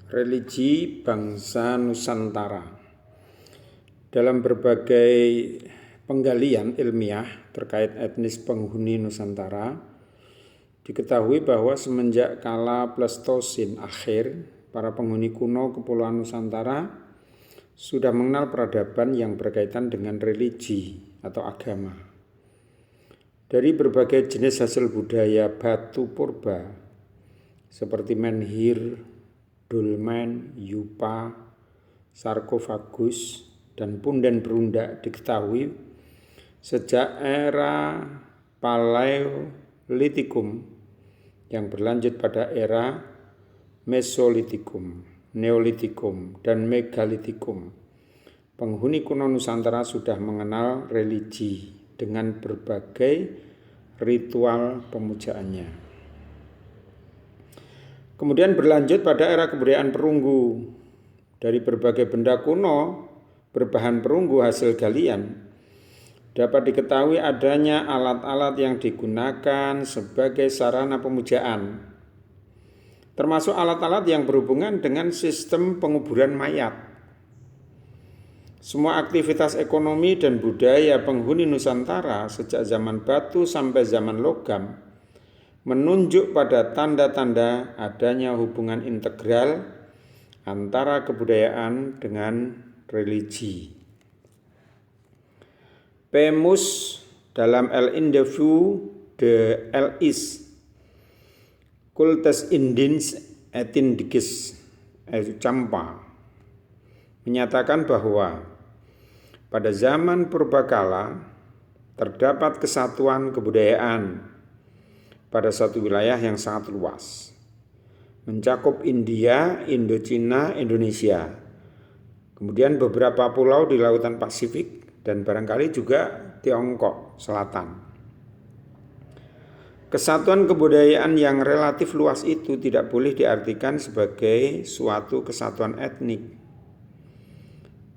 religi bangsa Nusantara. Dalam berbagai penggalian ilmiah terkait etnis penghuni Nusantara, diketahui bahwa semenjak kala Pleistosen akhir, para penghuni kuno Kepulauan Nusantara sudah mengenal peradaban yang berkaitan dengan religi atau agama. Dari berbagai jenis hasil budaya batu purba seperti menhir, dolmen, yupa, sarkofagus, dan punden berundak diketahui sejak era Paleolitikum yang berlanjut pada era Mesolitikum, Neolitikum, dan Megalitikum. Penghuni kuno Nusantara sudah mengenal religi dengan berbagai ritual pemujaannya. Kemudian berlanjut pada era kebudayaan perunggu. Dari berbagai benda kuno berbahan perunggu hasil galian, dapat diketahui adanya alat-alat yang digunakan sebagai sarana pemujaan, termasuk alat-alat yang berhubungan dengan sistem penguburan mayat. Semua aktivitas ekonomi dan budaya penghuni Nusantara sejak zaman batu sampai zaman logam menunjuk pada tanda-tanda adanya hubungan integral antara kebudayaan dengan religi. Pemus dalam El Individu de l'Is Cultes Indins et Indicis Campa menyatakan bahwa pada zaman purbakala terdapat kesatuan kebudayaan pada satu wilayah yang sangat luas, mencakup India, Indochina, Indonesia, kemudian beberapa pulau di lautan Pasifik, dan barangkali juga Tiongkok Selatan. Kesatuan kebudayaan yang relatif luas itu tidak boleh diartikan sebagai suatu kesatuan etnik.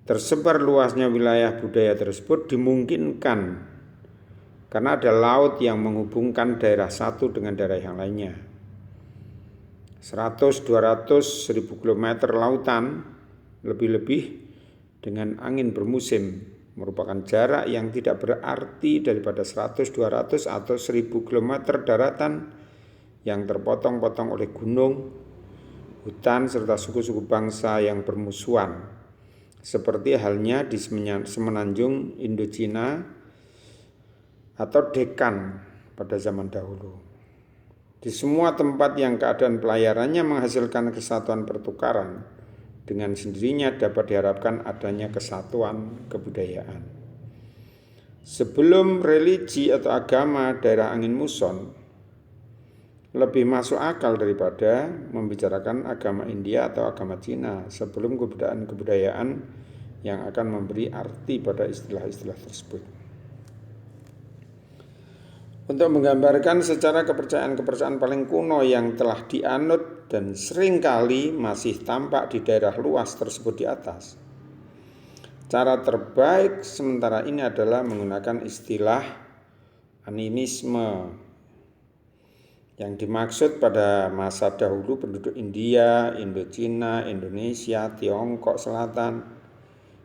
Tersebar luasnya wilayah budaya tersebut dimungkinkan karena ada laut yang menghubungkan daerah satu dengan daerah yang lainnya. 100, 200, 1000 km lautan lebih-lebih dengan angin bermusim merupakan jarak yang tidak berarti daripada 100, 200 atau 1000 km daratan yang terpotong-potong oleh gunung, hutan, serta suku-suku bangsa yang bermusuhan, seperti halnya di semenanjung Indochina atau Dekan pada zaman dahulu. Di semua tempat yang keadaan pelayarannya menghasilkan kesatuan pertukaran, dengan sendirinya dapat diharapkan adanya kesatuan kebudayaan. Sebelum religi atau agama daerah angin muson, lebih masuk akal daripada membicarakan agama India atau agama Cina sebelum kebudayaan yang akan memberi arti pada istilah-istilah tersebut. Untuk menggambarkan secara kepercayaan paling kuno yang telah dianut dan seringkali masih tampak di daerah luas tersebut di atas, cara terbaik sementara ini adalah menggunakan istilah animisme. Yang dimaksud pada masa dahulu penduduk India, Indochina, Indonesia, Tiongkok Selatan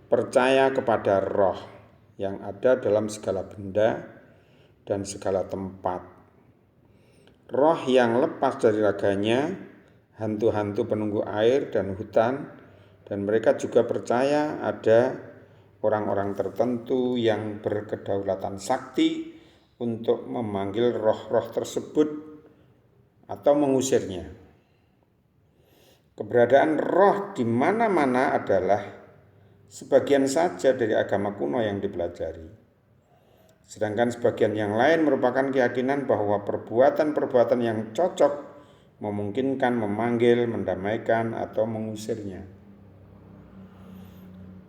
percaya kepada roh yang ada dalam segala benda dan segala tempat. Roh yang lepas dari raganya, hantu-hantu penunggu air dan hutan, dan mereka juga percaya ada orang-orang tertentu yang berkedaulatan sakti untuk memanggil roh-roh tersebut atau mengusirnya. Keberadaan roh di mana-mana adalah sebagian saja dari agama kuno yang dipelajari. Sedangkan sebagian yang lain merupakan keyakinan bahwa perbuatan-perbuatan yang cocok memungkinkan memanggil, mendamaikan, atau mengusirnya.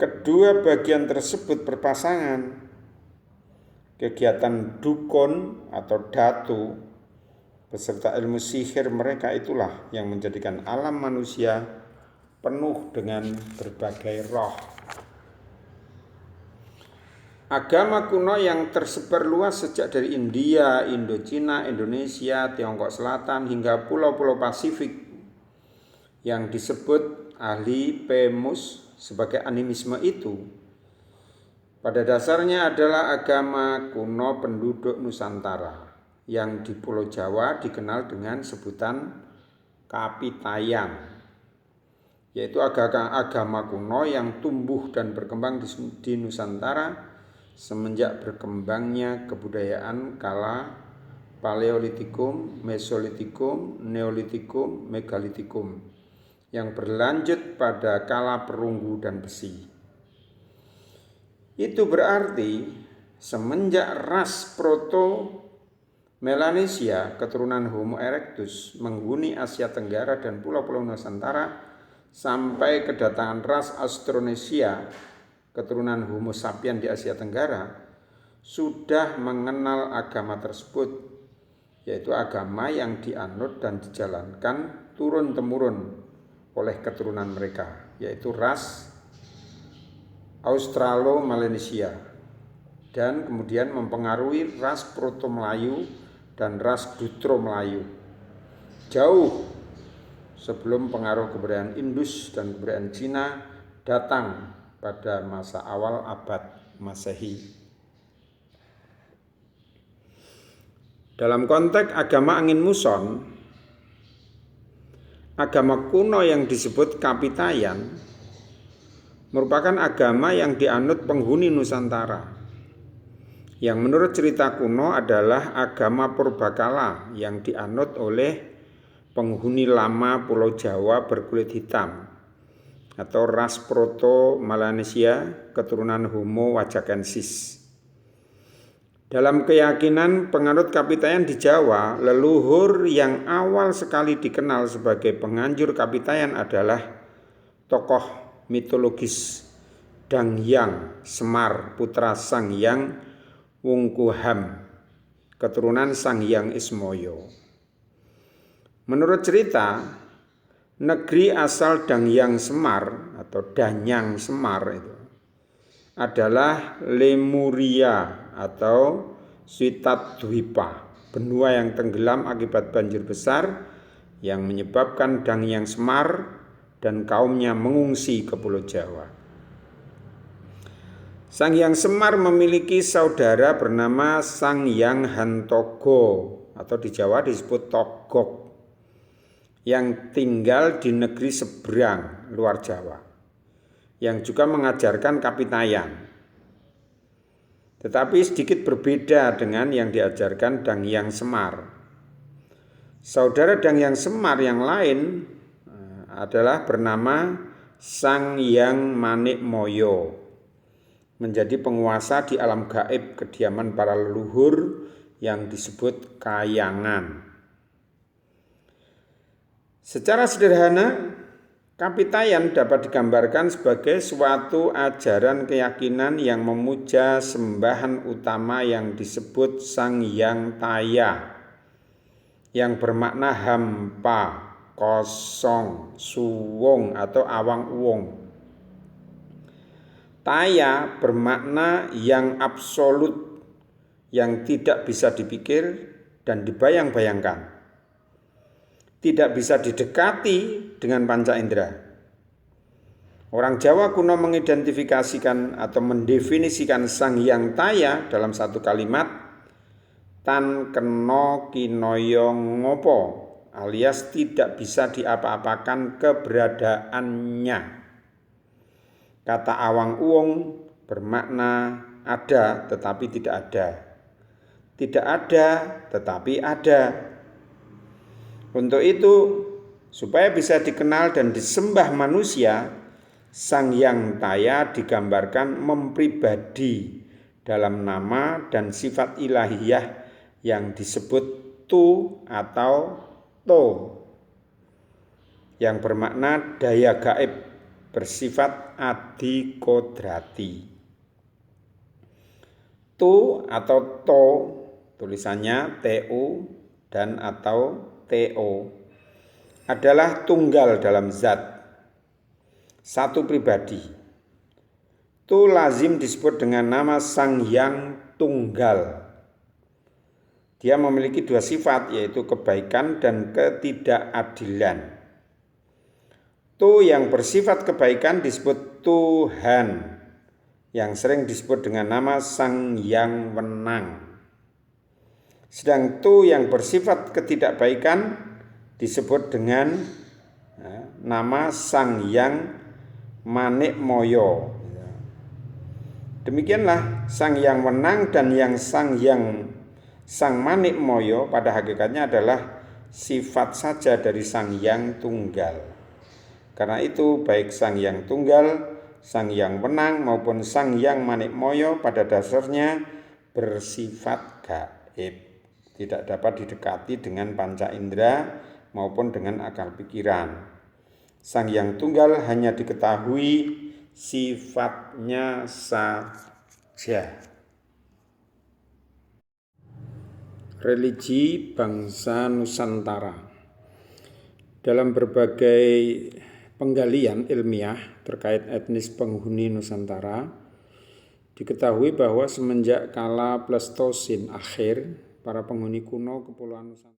Kedua bagian tersebut berpasangan. Kegiatan dukun atau datu beserta ilmu sihir mereka itulah yang menjadikan alam manusia penuh dengan berbagai roh. Agama kuno yang tersebar luas sejak dari India, Indochina, Indonesia, Tiongkok Selatan hingga pulau-pulau Pasifik yang disebut ahli Pemus sebagai animisme itu pada dasarnya adalah agama kuno penduduk Nusantara yang di Pulau Jawa dikenal dengan sebutan Kapitayan, yaitu agama kuno yang tumbuh dan berkembang di Nusantara semenjak berkembangnya kebudayaan kala Paleolitikum, Mesolitikum, Neolitikum, Megalitikum yang berlanjut pada kala perunggu dan besi. Itu berarti semenjak ras Proto-Melanesia keturunan Homo erectus menghuni Asia Tenggara dan pulau-pulau Nusantara sampai kedatangan ras Austronesia keturunan Homo sapien di Asia Tenggara sudah mengenal agama tersebut, yaitu agama yang dianut dan dijalankan turun-temurun oleh keturunan mereka, yaitu ras Australo-Melanesia, dan kemudian mempengaruhi ras Proto-Melayu dan ras Dutro-Melayu jauh sebelum pengaruh kebudayaan Indus dan kebudayaan Cina datang pada masa awal abad Masehi. Dalam konteks agama angin muson, agama kuno yang disebut Kapitayan merupakan agama yang dianut penghuni Nusantara, yang menurut cerita kuno adalah agama purbakala yang dianut oleh penghuni lama Pulau Jawa berkulit hitam atau ras Proto-Melanesia keturunan Homo wajakensis. Dalam keyakinan penganut Kapitayan di Jawa, leluhur yang awal sekali dikenal sebagai penganjur Kapitayan adalah tokoh mitologis Danghyang Semar, putra Sang Hyang Wungkuham, keturunan Sang Hyang Ismoyo. Menurut cerita, negeri asal Danghyang Semar atau Danyang Semar itu adalah Lemuria atau Switatdwipa, benua yang tenggelam akibat banjir besar yang menyebabkan Danghyang Semar dan kaumnya mengungsi ke Pulau Jawa. Sang Hyang Semar memiliki saudara bernama Sang Hyang Hantogo atau di Jawa disebut Togok, yang tinggal di negeri seberang luar Jawa, yang juga mengajarkan Kapitayan, tetapi sedikit berbeda dengan yang diajarkan Danghyang Semar. Saudara Danghyang Semar yang lain adalah bernama Sang Hyang Manikmoyo, menjadi penguasa di alam gaib kediaman para leluhur yang disebut Kayangan. Secara sederhana, Kapitayan dapat digambarkan sebagai suatu ajaran keyakinan yang memuja sembahan utama yang disebut Sang Hyang Taya, yang bermakna hampa, kosong, suwung atau awang uwung. Taya bermakna yang absolut, yang tidak bisa dipikir dan dibayang-bayangkan, tidak bisa didekati dengan panca indera. Orang Jawa kuno mengidentifikasikan atau mendefinisikan Sang Hyang Taya dalam satu kalimat, tan kena kinoyo ngopo, alias tidak bisa diapa-apakan keberadaannya. Kata awang uwung bermakna ada tetapi tidak ada, tidak ada tetapi ada. Untuk itu, supaya bisa dikenal dan disembah manusia, Sang Hyang Taya digambarkan mempribadi dalam nama dan sifat ilahiyah yang disebut tu atau to, yang bermakna daya gaib bersifat adi kodrati. Tu atau to, tulisannya tu dan atau to, adalah tunggal dalam zat, satu pribadi. Tu lazim disebut dengan nama Sang Hyang Tunggal. Dia memiliki dua sifat, yaitu kebaikan dan ketidakadilan. Tu yang bersifat kebaikan disebut Tuhan, yang sering disebut dengan nama Sang Yang Wenang. Sedang tu yang bersifat ketidakbaikan disebut dengan nama Sang Yang Manikmaya. Demikianlah Sang Yang Wenang dan yang Sang Manikmaya pada hakikatnya adalah sifat saja dari Sang Yang Tunggal. Karena itu baik Sang Yang Tunggal, Sang Yang Wenang maupun Sang Yang Manikmaya pada dasarnya bersifat gaib, tidak dapat didekati dengan panca indera maupun dengan akal pikiran. Sang Yang Tunggal hanya diketahui sifatnya saja. Religi bangsa Nusantara. Dalam berbagai penggalian ilmiah terkait etnis penghuni Nusantara, diketahui bahwa semenjak kala Pleistosen akhir, para penghuni kuno Kepulauan Nusantara